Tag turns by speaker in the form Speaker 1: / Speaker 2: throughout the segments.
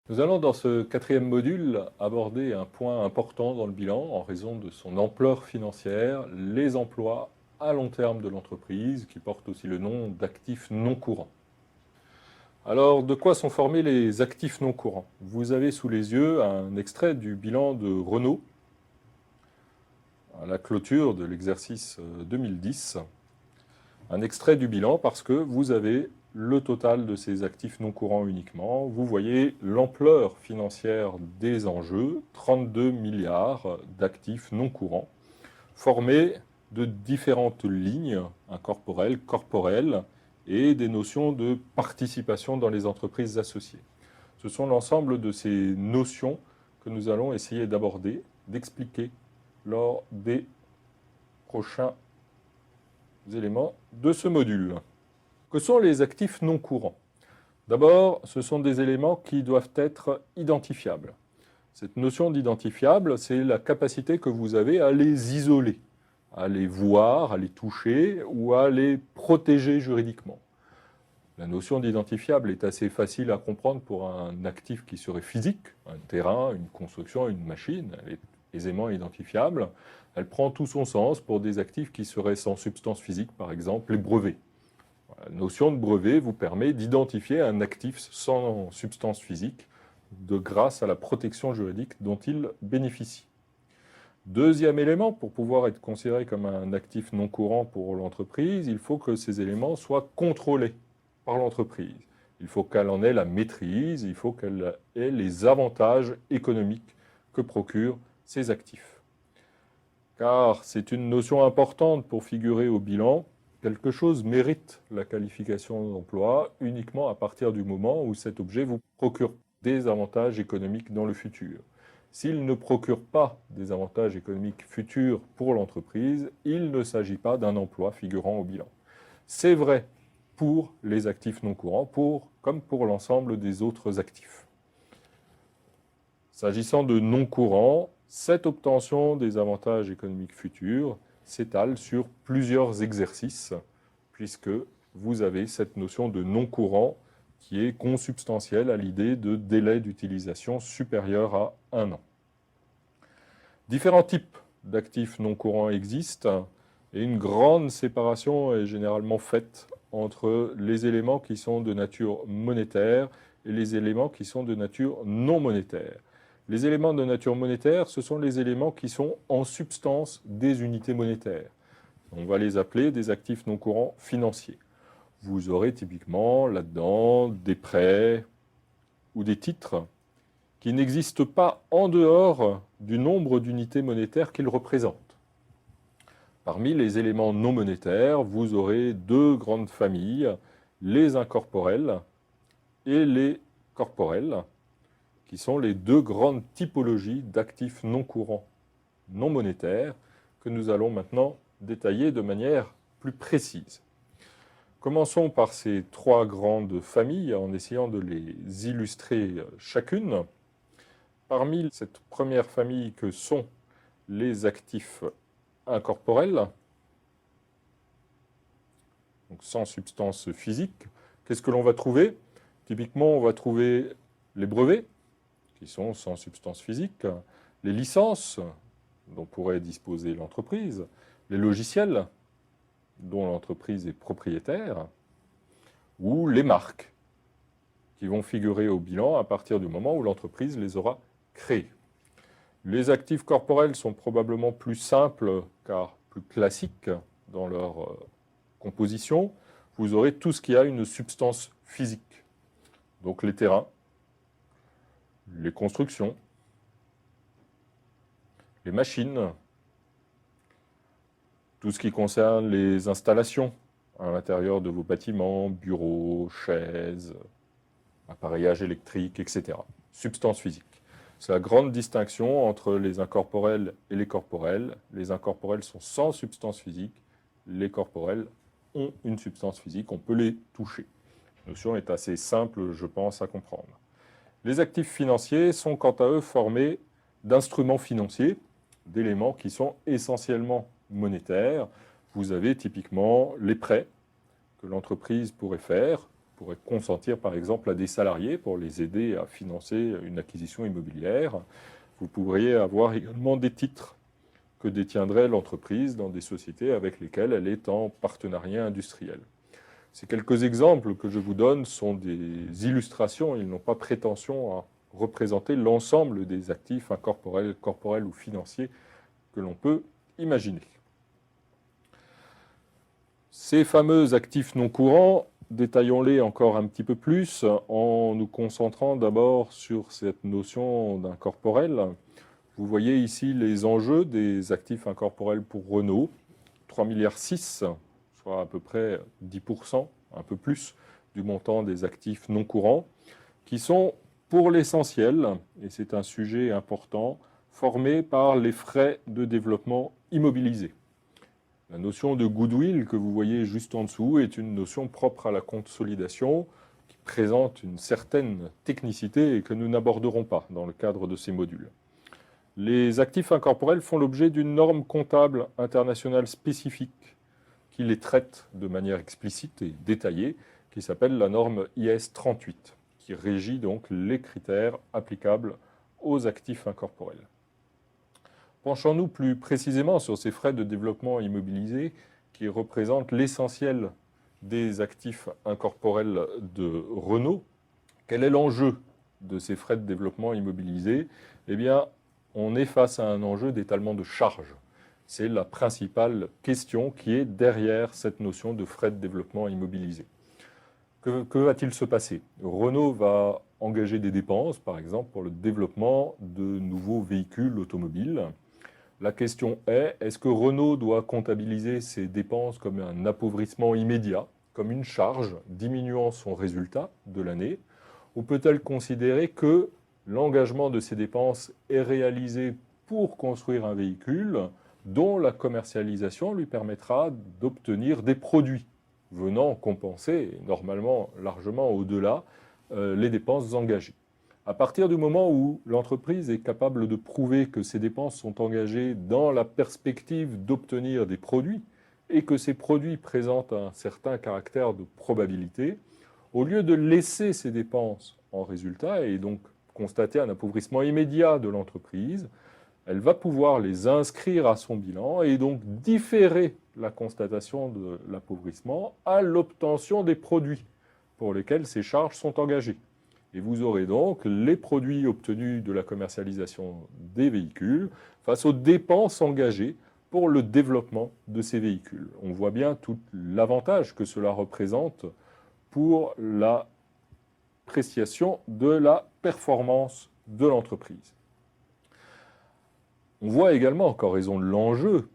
Speaker 1: Nous allons dans ce quatrième module aborder un point important dans le bilan en raison de son ampleur financière, les emplois à long terme de l'entreprise, qui portent aussi le nom d'actifs non courants. Alors, de quoi sont formés les actifs non courants? Vous avez sous les yeux un extrait du bilan de Renault à la clôture de l'exercice 2010. Un extrait du bilan parce que vous avez le total de ces actifs non courants uniquement. Vous voyez l'ampleur financière des enjeux, 32 milliards d'actifs non courants, formés de différentes lignes, incorporelles, corporelles, et des notions de participation dans les entreprises associées. Ce sont l'ensemble de ces notions que nous allons essayer d'aborder, d'expliquer lors des prochains éléments de ce module. Que sont les actifs non courants? D'abord, ce sont des éléments qui doivent être identifiables. Cette notion d'identifiable, c'est la capacité que vous avez à les isoler, à les voir, à les toucher ou à les protéger juridiquement. La notion d'identifiable est assez facile à comprendre pour un actif qui serait physique, un terrain, une construction, une machine, elle est aisément identifiable. Elle prend tout son sens pour des actifs qui seraient sans substance physique, par exemple les brevets. La notion de brevet vous permet d'identifier un actif sans substance physique grâce à la protection juridique dont il bénéficie. Deuxième élément, pour pouvoir être considéré comme un actif non courant pour l'entreprise, il faut que ces éléments soient contrôlés par l'entreprise. Il faut qu'elle en ait la maîtrise, il faut qu'elle ait les avantages économiques que procurent ces actifs. Car c'est une notion importante pour figurer au bilan. Quelque chose mérite la qualification d'emploi uniquement à partir du moment où cet objet vous procure des avantages économiques dans le futur. S'il ne procure pas des avantages économiques futurs pour l'entreprise, il ne s'agit pas d'un emploi figurant au bilan. C'est vrai pour les actifs non courants, comme pour l'ensemble des autres actifs. S'agissant de non courants, cette obtention des avantages économiques futurs s'étale sur plusieurs exercices, puisque vous avez cette notion de non courant qui est consubstantielle à l'idée de délai d'utilisation supérieur à 1 an. Différents types d'actifs non courants existent et une grande séparation est généralement faite entre les éléments qui sont de nature monétaire et les éléments qui sont de nature non monétaire. Les éléments de nature monétaire, ce sont les éléments qui sont en substance des unités monétaires. On va les appeler des actifs non courants financiers. Vous aurez typiquement là-dedans des prêts ou des titres qui n'existent pas en dehors du nombre d'unités monétaires qu'ils représentent. Parmi les éléments non monétaires, vous aurez deux grandes familles, les incorporels et les corporels, qui sont les deux grandes typologies d'actifs non courants non monétaires que nous allons maintenant détailler de manière plus précise. Commençons par ces trois grandes familles en essayant de les illustrer chacune. Parmi cette première famille que sont les actifs incorporels, donc sans substance physique, qu'est-ce que l'on va trouver? Typiquement, on va trouver les brevets, qui sont sans substance physique, les licences dont pourrait disposer l'entreprise, les logiciels dont l'entreprise est propriétaire, ou les marques qui vont figurer au bilan à partir du moment où l'entreprise les aura créées. Les actifs corporels sont probablement plus simples car plus classiques dans leur composition. Vous aurez tout ce qui a une substance physique, donc les terrains, les constructions, les machines, tout ce qui concerne les installations à l'intérieur de vos bâtiments, bureaux, chaises, appareillage électrique, etc. Substance physique. C'est la grande distinction entre les incorporels et les corporels. Les incorporels sont sans substance physique, les corporels ont une substance physique, on peut les toucher. La notion est assez simple, je pense, à comprendre. Les actifs financiers sont quant à eux formés d'instruments financiers, d'éléments qui sont essentiellement monétaires. Vous avez typiquement les prêts que l'entreprise pourrait faire, pourrait consentir par exemple à des salariés pour les aider à financer une acquisition immobilière. Vous pourriez avoir également des titres que détiendrait l'entreprise dans des sociétés avec lesquelles elle est en partenariat industriel. Ces quelques exemples que je vous donne sont des illustrations, ils n'ont pas prétention à représenter l'ensemble des actifs incorporels, corporels ou financiers que l'on peut imaginer. Ces fameux actifs non courants, détaillons-les encore un petit peu plus en nous concentrant d'abord sur cette notion d'incorporel. Vous voyez ici les enjeux des actifs incorporels pour Renault, 3,6 milliards, soit à peu près 10%, un peu plus, du montant des actifs non courants, qui sont pour l'essentiel, et c'est un sujet important, formés par les frais de développement immobilisés. La notion de goodwill que vous voyez juste en dessous est une notion propre à la consolidation qui présente une certaine technicité et que nous n'aborderons pas dans le cadre de ces modules. Les actifs incorporels font l'objet d'une norme comptable internationale spécifique qui les traite de manière explicite et détaillée, qui s'appelle la norme IS 38, qui régit donc les critères applicables aux actifs incorporels. Penchons-nous plus précisément sur ces frais de développement immobilisés qui représentent l'essentiel des actifs incorporels de Renault. Quel est l'enjeu de ces frais de développement immobilisés? Eh bien, on est face à un enjeu d'étalement de charges. C'est la principale question qui est derrière cette notion de frais de développement immobilisés. Que va-t-il se passer? Renault va engager des dépenses, par exemple, pour le développement de nouveaux véhicules automobiles. La question est, est-ce que Renault doit comptabiliser ces dépenses comme un appauvrissement immédiat, comme une charge diminuant son résultat de l'année, ou peut-elle considérer que l'engagement de ces dépenses est réalisé pour construire un véhicule dont la commercialisation lui permettra d'obtenir des produits venant compenser, normalement largement au-delà, les dépenses engagées. À partir du moment où l'entreprise est capable de prouver que ces dépenses sont engagées dans la perspective d'obtenir des produits et que ces produits présentent un certain caractère de probabilité, au lieu de laisser ces dépenses en résultat et donc constater un appauvrissement immédiat de l'entreprise, elle va pouvoir les inscrire à son bilan et donc différer la constatation de l'appauvrissement à l'obtention des produits pour lesquels ces charges sont engagées. Et vous aurez donc les produits obtenus de la commercialisation des véhicules face aux dépenses engagées pour le développement de ces véhicules. On voit bien tout l'avantage que cela représente pour l'appréciation de la performance de l'entreprise. On voit également qu'en raison de l'enjeu,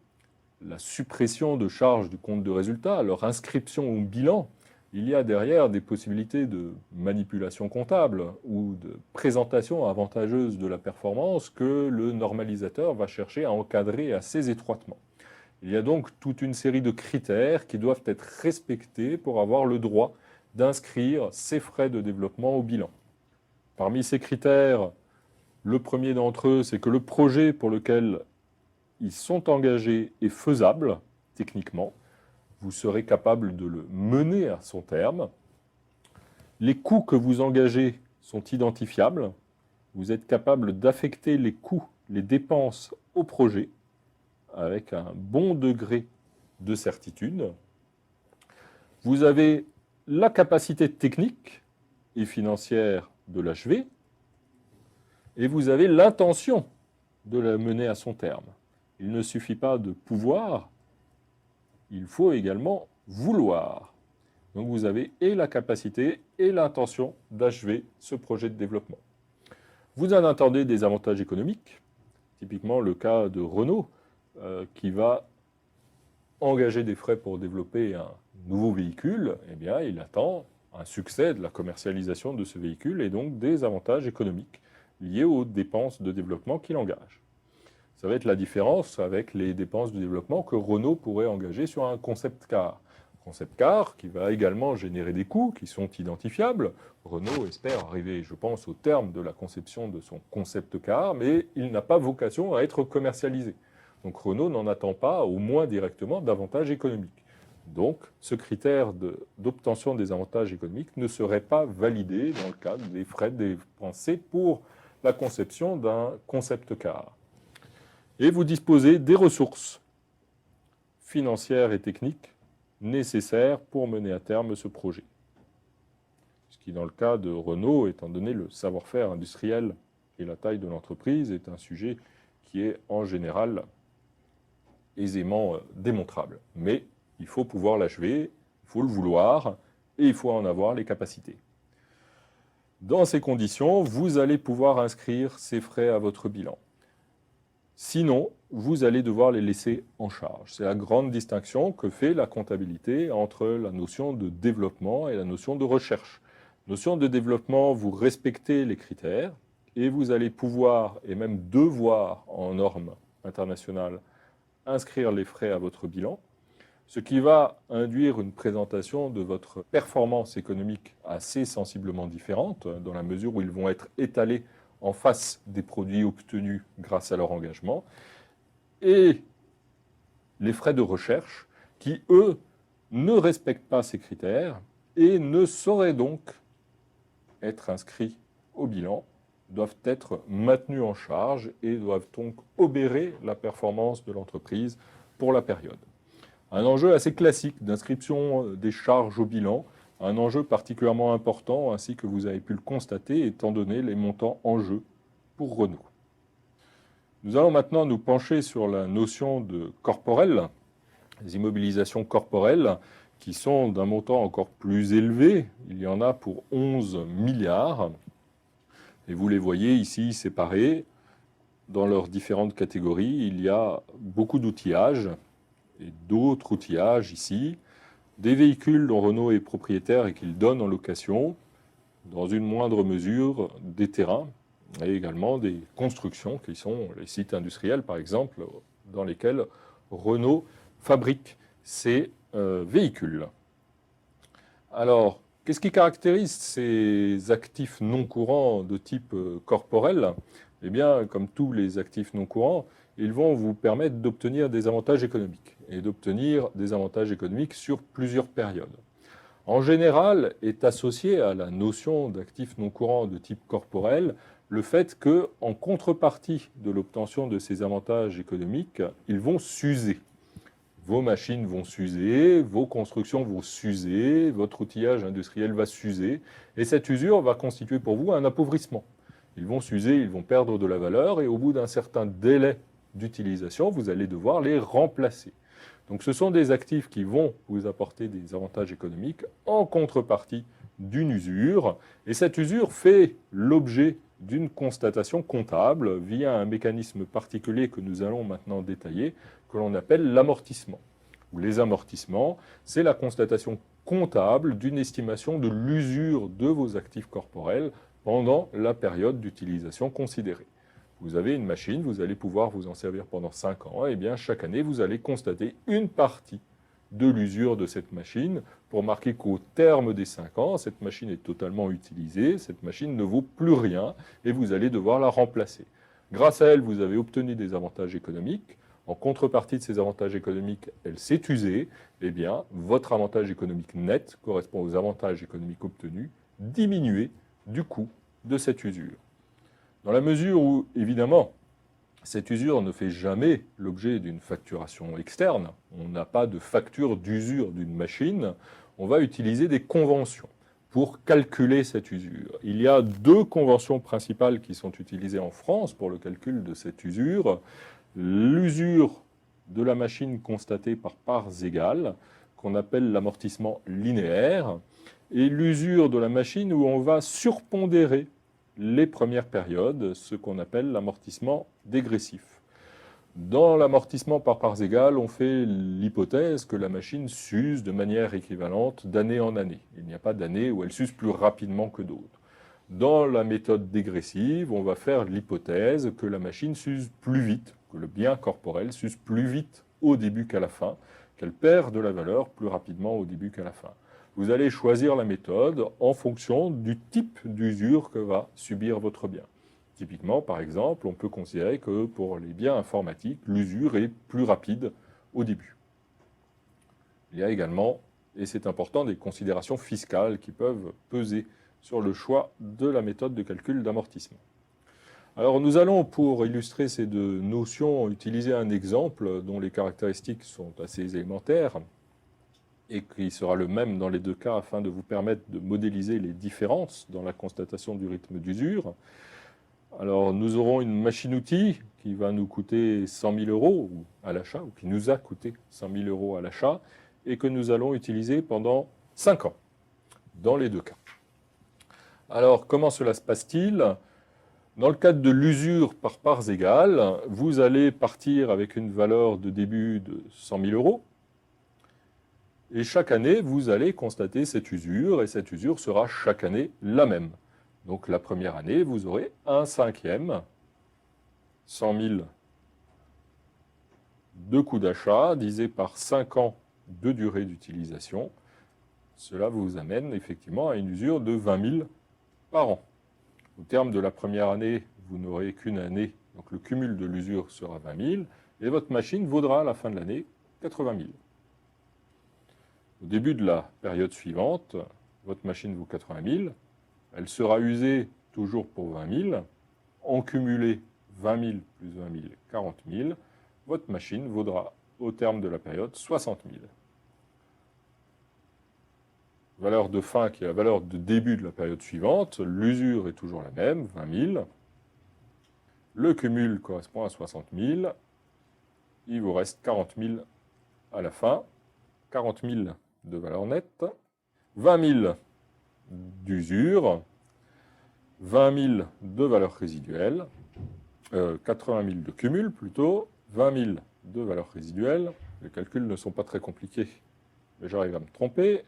Speaker 1: la suppression de charges du compte de résultat, leur inscription au bilan, il y a derrière des possibilités de manipulation comptable ou de présentation avantageuse de la performance que le normalisateur va chercher à encadrer assez étroitement. Il y a donc toute une série de critères qui doivent être respectés pour avoir le droit d'inscrire ces frais de développement au bilan. Parmi ces critères, le premier d'entre eux, c'est que le projet pour lequel ils sont engagés est faisable techniquement. Vous serez capable de le mener à son terme. Les coûts que vous engagez sont identifiables. Vous êtes capable d'affecter les coûts, les dépenses au projet avec un bon degré de certitude. Vous avez la capacité technique et financière de l'achever et vous avez l'intention de la mener à son terme. Il ne suffit pas de pouvoir, il faut également vouloir. Donc vous avez et la capacité et l'intention d'achever ce projet de développement. Vous en attendez des avantages économiques, typiquement le cas de Renault, qui va engager des frais pour développer un nouveau véhicule. Eh bien, il attend un succès de la commercialisation de ce véhicule et donc des avantages économiques liés aux dépenses de développement qu'il engage. Ça va être la différence avec les dépenses de développement que Renault pourrait engager sur un concept car. Concept car qui va également générer des coûts qui sont identifiables. Renault espère arriver, je pense, au terme de la conception de son concept car, mais il n'a pas vocation à être commercialisé. Donc Renault n'en attend pas, au moins directement, d'avantages économiques. Donc, ce critère d'obtention des avantages économiques ne serait pas validé dans le cadre des frais dépensés pour la conception d'un concept car. Et vous disposez des ressources financières et techniques nécessaires pour mener à terme ce projet. Ce qui, dans le cas de Renault, étant donné le savoir-faire industriel et la taille de l'entreprise, est un sujet qui est en général aisément démontrable. Mais il faut pouvoir l'achever, il faut le vouloir et il faut en avoir les capacités. Dans ces conditions, vous allez pouvoir inscrire ces frais à votre bilan. Sinon, vous allez devoir les laisser en charge. C'est la grande distinction que fait la comptabilité entre la notion de développement et la notion de recherche. Notion de développement, vous respectez les critères et vous allez pouvoir, et même devoir en normes internationales, inscrire les frais à votre bilan, ce qui va induire une présentation de votre performance économique assez sensiblement différente, dans la mesure où ils vont être étalés en face des produits obtenus grâce à leur engagement, et les frais de recherche qui, eux, ne respectent pas ces critères et ne sauraient donc être inscrits au bilan, doivent être maintenus en charge et doivent donc obérer la performance de l'entreprise pour la période. Un enjeu assez classique d'inscription des charges au bilan, un enjeu particulièrement important, ainsi que vous avez pu le constater, étant donné les montants en jeu pour Renault. Nous allons maintenant nous pencher sur la notion de corporel, les immobilisations corporelles, qui sont d'un montant encore plus élevé. Il y en a pour 11 milliards. Et vous les voyez ici séparés. Dans leurs différentes catégories, il y a beaucoup d'outillages et d'autres outillages ici. Des véhicules dont Renault est propriétaire et qu'il donne en location, dans une moindre mesure des terrains, et également des constructions qui sont les sites industriels, par exemple, dans lesquels Renault fabrique ses véhicules. Alors, qu'est-ce qui caractérise ces actifs non courants de type corporel? Eh bien, comme tous les actifs non courants, ils vont vous permettre d'obtenir des avantages économiques, et d'obtenir des avantages économiques sur plusieurs périodes. En général, est associé à la notion d'actifs non courants de type corporel le fait qu'en contrepartie de l'obtention de ces avantages économiques, ils vont s'user. Vos machines vont s'user, vos constructions vont s'user, votre outillage industriel va s'user, et cette usure va constituer pour vous un appauvrissement. Ils vont s'user, ils vont perdre de la valeur, et au bout d'un certain délai d'utilisation, vous allez devoir les remplacer. Donc ce sont des actifs qui vont vous apporter des avantages économiques en contrepartie d'une usure, et cette usure fait l'objet d'une constatation comptable via un mécanisme particulier que nous allons maintenant détailler, que l'on appelle l'amortissement. Les amortissements, c'est la constatation comptable d'une estimation de l'usure de vos actifs corporels pendant la période d'utilisation considérée. Vous avez une machine, vous allez pouvoir vous en servir pendant 5 ans, et bien chaque année, vous allez constater une partie de l'usure de cette machine pour marquer qu'au terme des 5 ans, cette machine est totalement utilisée, cette machine ne vaut plus rien et vous allez devoir la remplacer. Grâce à elle, vous avez obtenu des avantages économiques. En contrepartie de ces avantages économiques, elle s'est usée. Eh bien, votre avantage économique net correspond aux avantages économiques obtenus diminués du coût de cette usure. Dans la mesure où, évidemment, cette usure ne fait jamais l'objet d'une facturation externe, on n'a pas de facture d'usure d'une machine, on va utiliser des conventions pour calculer cette usure. Il y a 2 conventions principales qui sont utilisées en France pour le calcul de cette usure. L'usure de la machine constatée par parts égales, qu'on appelle l'amortissement linéaire, et l'usure de la machine où on va surpondérer les premières périodes, ce qu'on appelle l'amortissement dégressif. Dans l'amortissement par parts égales, on fait l'hypothèse que la machine s'use de manière équivalente d'année en année. Il n'y a pas d'année où elle s'use plus rapidement que d'autres. Dans la méthode dégressive, on va faire l'hypothèse que la machine s'use plus vite, que le bien corporel s'use plus vite au début qu'à la fin, qu'elle perd de la valeur plus rapidement au début qu'à la fin. Vous allez choisir la méthode en fonction du type d'usure que va subir votre bien. Typiquement, par exemple, on peut considérer que pour les biens informatiques, l'usure est plus rapide au début. Il y a également, et c'est important, des considérations fiscales qui peuvent peser sur le choix de la méthode de calcul d'amortissement. Alors nous allons, pour illustrer ces deux notions, utiliser un exemple dont les caractéristiques sont assez élémentaires et qui sera le même dans les deux cas afin de vous permettre de modéliser les différences dans la constatation du rythme d'usure. Alors nous aurons une machine-outil qui va nous coûter 100 000 € à l'achat, ou qui nous a coûté 100 000 € à l'achat, et que nous allons utiliser pendant 5 ans, dans les deux cas. Alors comment cela se passe-t-il ? Dans le cadre de l'usure par parts égales, vous allez partir avec une valeur de début de 100 000 €. Et chaque année, vous allez constater cette usure, et cette usure sera chaque année la même. Donc la première année, vous aurez 1/5, 100 000 de coût d'achat, divisé par 5 ans de durée d'utilisation. Cela vous amène effectivement à une usure de 20 000 par an. Au terme de la première année, vous n'aurez qu'une année, donc le cumul de l'usure sera 20 000, et votre machine vaudra à la fin de l'année 80 000. Au début de la période suivante, votre machine vaut 80 000, elle sera usée toujours pour 20 000, en cumulé 20 000 plus 20 000, 40 000, votre machine vaudra au terme de la période 60 000. Valeur de fin qui est la valeur de début de la période suivante, l'usure est toujours la même, 20 000. Le cumul correspond à 60 000. Il vous reste 40 000 à la fin. 40 000 de valeur nette. 20 000 d'usure. 20 000 de valeur résiduelle. 80 000 de cumul plutôt. 20 000 de valeur résiduelle. Les calculs ne sont pas très compliqués, mais j'arrive à me tromper.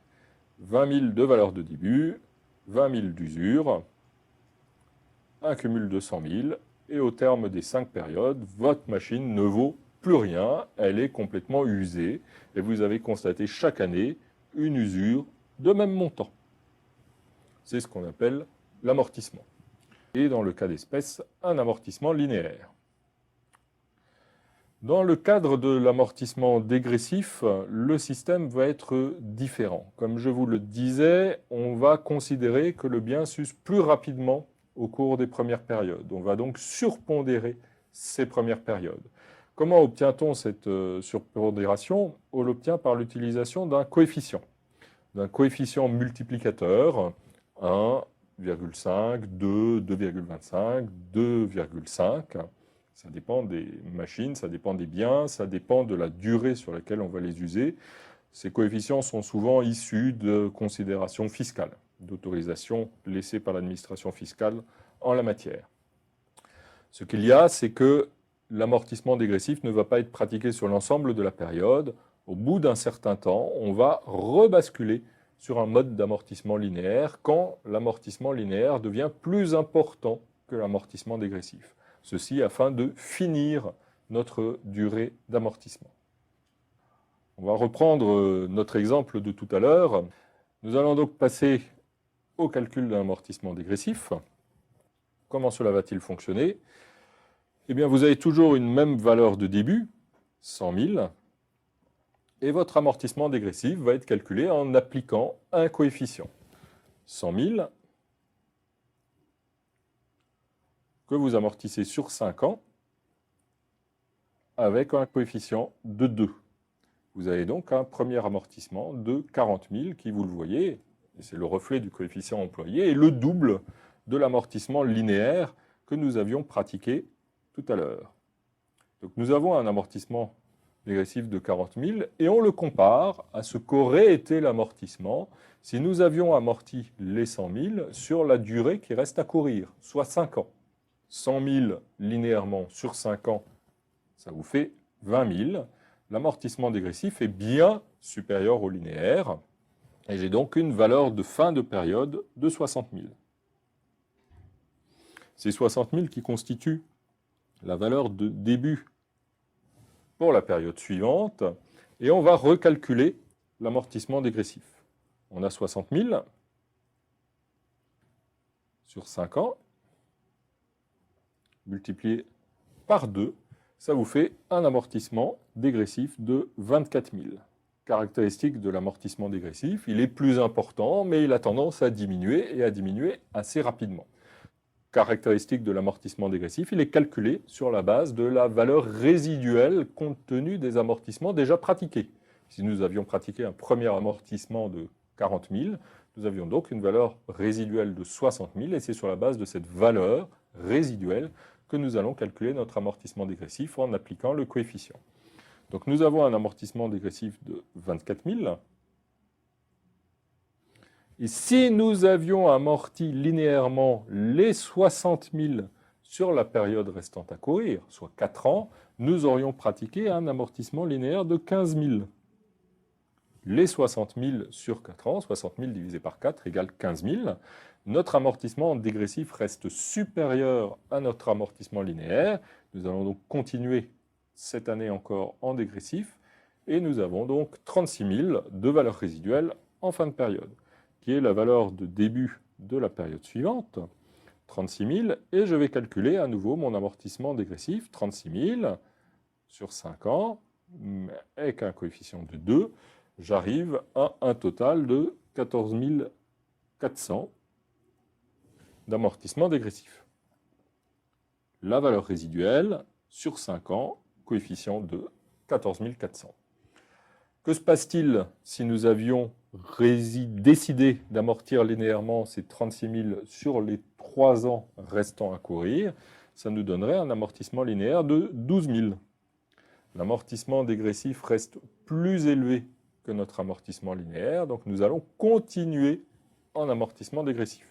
Speaker 1: 20 000 de valeur de début, 20 000 d'usure, un cumul de 100 000, et au terme des 5 périodes, votre machine ne vaut plus rien, elle est complètement usée, et vous avez constaté chaque année une usure de même montant. C'est ce qu'on appelle l'amortissement. Et dans le cas d'espèce, un amortissement linéaire. Dans le cadre de l'amortissement dégressif, le système va être différent. Comme je vous le disais, on va considérer que le bien s'use plus rapidement au cours des premières périodes. On va donc surpondérer ces premières périodes. Comment obtient-on cette surpondération? On l'obtient par l'utilisation d'un coefficient multiplicateur, 1,5, 2, 2,25, 2,5. Ça dépend des machines, ça dépend des biens, ça dépend de la durée sur laquelle on va les user. Ces coefficients sont souvent issus de considérations fiscales, d'autorisations laissées par l'administration fiscale en la matière. Ce qu'il y a, c'est que l'amortissement dégressif ne va pas être pratiqué sur l'ensemble de la période. Au bout d'un certain temps, on va rebasculer sur un mode d'amortissement linéaire quand l'amortissement linéaire devient plus important que l'amortissement dégressif. Ceci afin de finir notre durée d'amortissement. On va reprendre notre exemple de tout à l'heure. Nous allons donc passer au calcul d'un amortissement dégressif. Comment cela va-t-il fonctionner? Eh bien, vous avez toujours une même valeur de début, 100 000, et votre amortissement dégressif va être calculé en appliquant un coefficient. 100 000, que vous amortissez sur 5 ans, avec un coefficient de 2. Vous avez donc un premier amortissement de 40 000 qui, vous le voyez, et c'est le reflet du coefficient employé, est le double de l'amortissement linéaire que nous avions pratiqué tout à l'heure. Donc nous avons un amortissement dégressif de 40 000 et on le compare à ce qu'aurait été l'amortissement si nous avions amorti les 100 000 sur la durée qui reste à courir, soit 5 ans. 100 000 linéairement sur 5 ans, ça vous fait 20 000. L'amortissement dégressif est bien supérieur au linéaire, et j'ai donc une valeur de fin de période de 60 000. C'est 60 000 qui constituent la valeur de début pour la période suivante, et on va recalculer l'amortissement dégressif. On a 60 000 sur 5 ans, multiplié par 2, ça vous fait un amortissement dégressif de 24 000. caractéristique de l'amortissement dégressif. Il est plus important, mais il a tendance à diminuer et à diminuer assez rapidement. Caractéristique de l'amortissement dégressif, il est calculé sur la base de la valeur résiduelle compte tenu des amortissements déjà pratiqués. Si nous avions pratiqué un premier amortissement de 40 000, nous avions donc une valeur résiduelle de 60 000 et c'est sur la base de cette valeur résiduelle que nous allons calculer notre amortissement dégressif en appliquant le coefficient. Donc nous avons un amortissement dégressif de 24 000. Et si nous avions amorti linéairement les 60 000 sur la période restante à courir, soit 4 ans, nous aurions pratiqué un amortissement linéaire de 15 000. Les 60 000 sur 4 ans, 60 000 divisé par 4 égale 15 000. Notre amortissement dégressif reste supérieur à notre amortissement linéaire. Nous allons donc continuer cette année encore en dégressif. Et nous avons donc 36 000 de valeur résiduelle en fin de période, qui est la valeur de début de la période suivante, 36 000, et je vais calculer à nouveau mon amortissement dégressif, 36 000 sur 5 ans, avec un coefficient de 2, j'arrive à un total de 14 400 d'amortissement dégressif. La valeur résiduelle sur 5 ans, coefficient de 14 400. Que se passe-t-il si nous avions décidé d'amortir linéairement ces 36 000 sur les 3 ans restants à courir? Ça nous donnerait un amortissement linéaire de 12 000. L'amortissement dégressif reste plus élevé que notre amortissement linéaire, donc nous allons continuer en amortissement dégressif.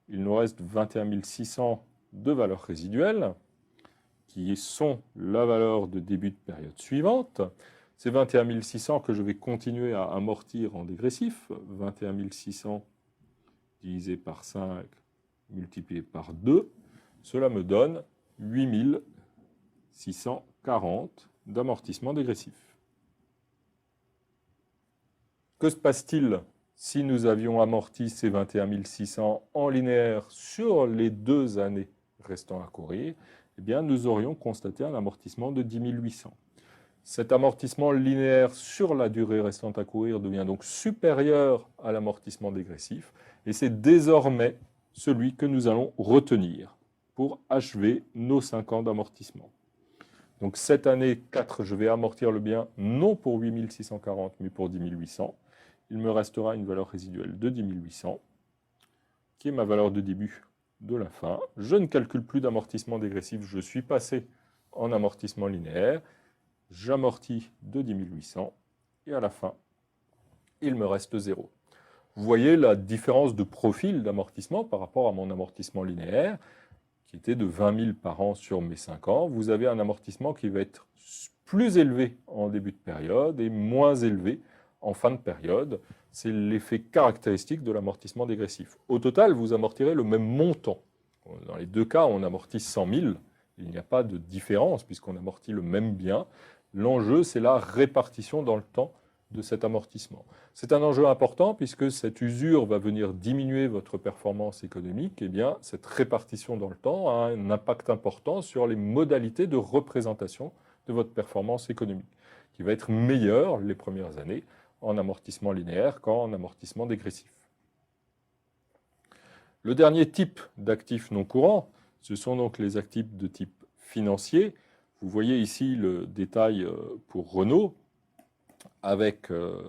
Speaker 1: Il nous reste 21 600 de valeur résiduelle, qui sont la valeur de début de période suivante. C'est 21 600 que je vais continuer à amortir en dégressif. 21 600 divisé par 5 multiplié par 2. Cela me donne 8 640 d'amortissement dégressif. Que se passe-t-il si nous avions amorti ces 21 600 en linéaire sur les 2 années restant à courir? Eh bien, nous aurions constaté un amortissement de 10 800. Cet amortissement linéaire sur la durée restante à courir devient donc supérieur à l'amortissement dégressif et c'est désormais celui que nous allons retenir pour achever nos 5 ans d'amortissement. Donc cette année 4, je vais amortir le bien non pour 8 640 mais pour 10 800. Il me restera une valeur résiduelle de 10 800 qui est ma valeur de début de la fin. Je ne calcule plus d'amortissement dégressif, je suis passé en amortissement linéaire. J'amortis de 10 800 et à la fin, il me reste 0. Vous voyez la différence de profil d'amortissement par rapport à mon amortissement linéaire qui était de 20 000 par an sur mes 5 ans. Vous avez un amortissement qui va être plus élevé en début de période et moins élevé en fin de période. C'est l'effet caractéristique de l'amortissement dégressif. Au total, vous amortirez le même montant. Dans les deux cas, on amortit 100 000. Il n'y a pas de différence puisqu'on amortit le même bien. L'enjeu, c'est la répartition dans le temps de cet amortissement. C'est un enjeu important puisque cette usure va venir diminuer votre performance économique. Eh bien, cette répartition dans le temps a un impact important sur les modalités de représentation de votre performance économique, qui va être meilleure les premières années en amortissement linéaire qu'en amortissement dégressif. Le dernier type d'actifs non courants, ce sont donc les actifs de type financier. Vous voyez ici le détail pour Renault, avec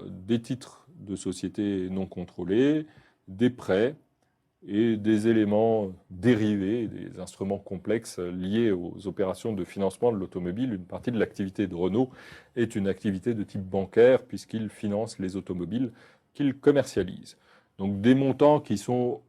Speaker 1: des titres de société non contrôlés, des prêts et des éléments dérivés, des instruments complexes liés aux opérations de financement de l'automobile. Une partie de l'activité de Renault est une activité de type bancaire puisqu'il finance les automobiles qu'il commercialise. Donc des montants qui sont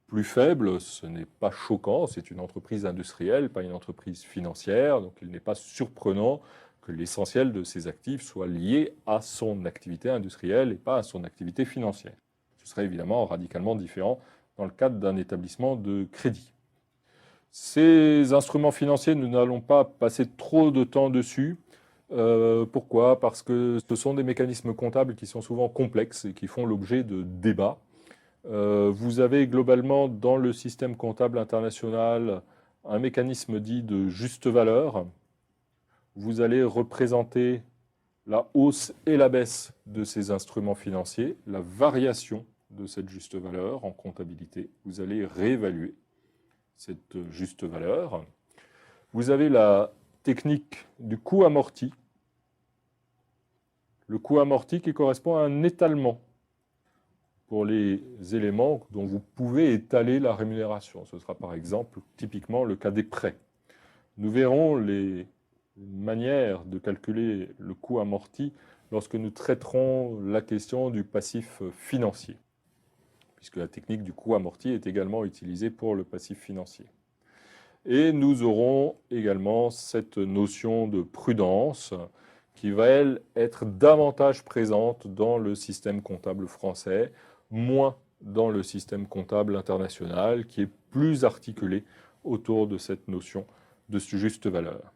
Speaker 1: plus faibles, ce n'est pas choquant, c'est une entreprise industrielle, pas une entreprise financière, donc il n'est pas surprenant que l'essentiel de ses actifs soit lié à son activité industrielle et pas à son activité financière. Ce serait évidemment radicalement différent dans le cadre d'un établissement de crédit. Ces instruments financiers, nous n'allons pas passer trop de temps dessus. Pourquoi? Parce que ce sont des mécanismes comptables qui sont souvent complexes et qui font l'objet de débats. Vous avez globalement dans le système comptable international un mécanisme dit de juste valeur. Vous allez représenter la hausse et la baisse de ces instruments financiers, la variation de cette juste valeur en comptabilité. Vous allez réévaluer cette juste valeur. Vous avez la technique du coût amorti. Le coût amorti qui correspond à un étalement pour les éléments dont vous pouvez étaler la rémunération. Ce sera par exemple typiquement le cas des prêts. Nous verrons les manières de calculer le coût amorti lorsque nous traiterons la question du passif financier, puisque la technique du coût amorti est également utilisée pour le passif financier. Et nous aurons également cette notion de prudence qui va, elle, être davantage présente dans le système comptable français, moins dans le système comptable international, qui est plus articulé autour de cette notion de juste valeur.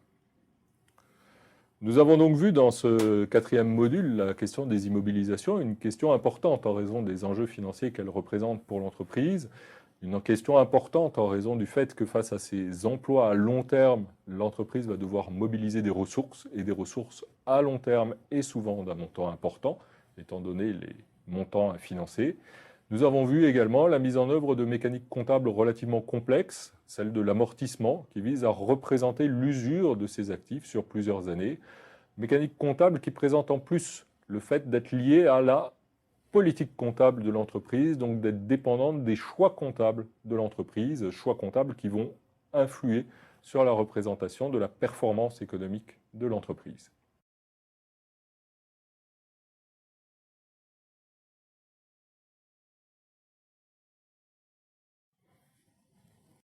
Speaker 1: Nous avons donc vu dans ce 4e module la question des immobilisations, une question importante en raison des enjeux financiers qu'elle représente pour l'entreprise, une question importante en raison du fait que face à ces emplois à long terme, l'entreprise va devoir mobiliser des ressources, et des ressources à long terme et souvent d'un montant important, étant donné les montants à financer. Nous avons vu également la mise en œuvre de mécaniques comptables relativement complexes, celle de l'amortissement, qui vise à représenter l'usure de ces actifs sur plusieurs années. Mécanique comptable qui présente en plus le fait d'être liée à la politique comptable de l'entreprise, donc d'être dépendante des choix comptables de l'entreprise, choix comptables qui vont influer sur la représentation de la performance économique de l'entreprise.